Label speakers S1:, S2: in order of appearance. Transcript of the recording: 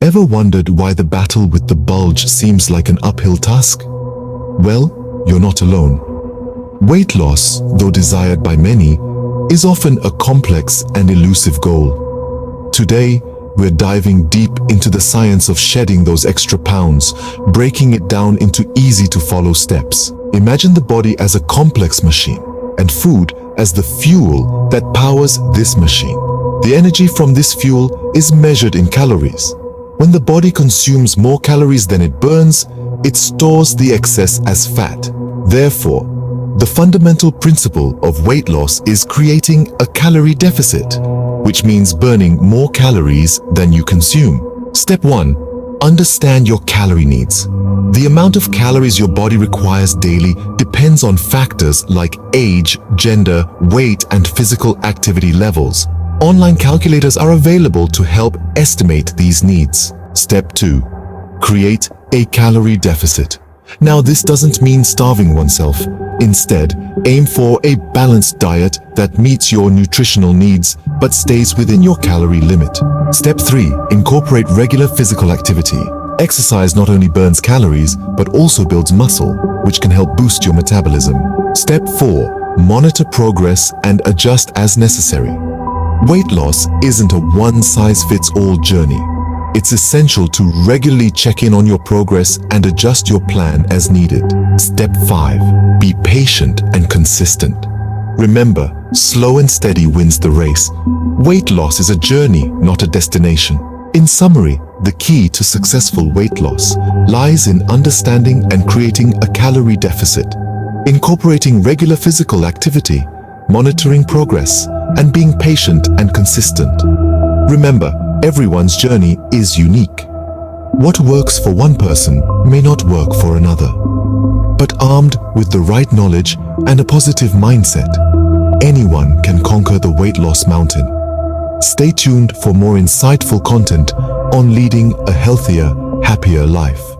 S1: Ever wondered why the battle with the bulge seems like an uphill task? Well, you're not alone. Weight loss, though desired by many, is often a complex and elusive goal. Today, we're diving deep into the science of shedding those extra pounds, breaking it down into easy-to-follow steps. Imagine the body as a complex machine, and food as the fuel that powers this machine. The energy from this fuel is measured in calories. When the body consumes more calories than it burns, it stores the excess as fat. Therefore, the fundamental principle of weight loss is creating a calorie deficit, which means burning more calories than you consume. Step 1. Understand your calorie needs. The amount of calories your body requires daily depends on factors like age, gender, weight, and physical activity levels. Online calculators are available to help estimate these needs. Step 2. Create a calorie deficit. Now, this doesn't mean starving oneself. Instead, aim for a balanced diet that meets your nutritional needs but stays within your calorie limit. Step 3. Incorporate regular physical activity. Exercise not only burns calories but also builds muscle, which can help boost your metabolism. Step 4. Monitor progress and adjust as necessary. Weight loss isn't a one-size-fits-all journey. It's essential to regularly check in on your progress and adjust your plan as needed. Step 5. Be patient and consistent. Remember, slow and steady wins the race. Weight loss is a journey, not a destination. In summary, the key to successful weight loss lies in understanding and creating a calorie deficit, incorporating regular physical activity, monitoring progress, and being patient and consistent. Remember, everyone's journey is unique. What works for one person may not work for another. But armed with the right knowledge and a positive mindset, anyone can conquer the weight loss mountain. Stay tuned for more insightful content on leading a healthier, happier life.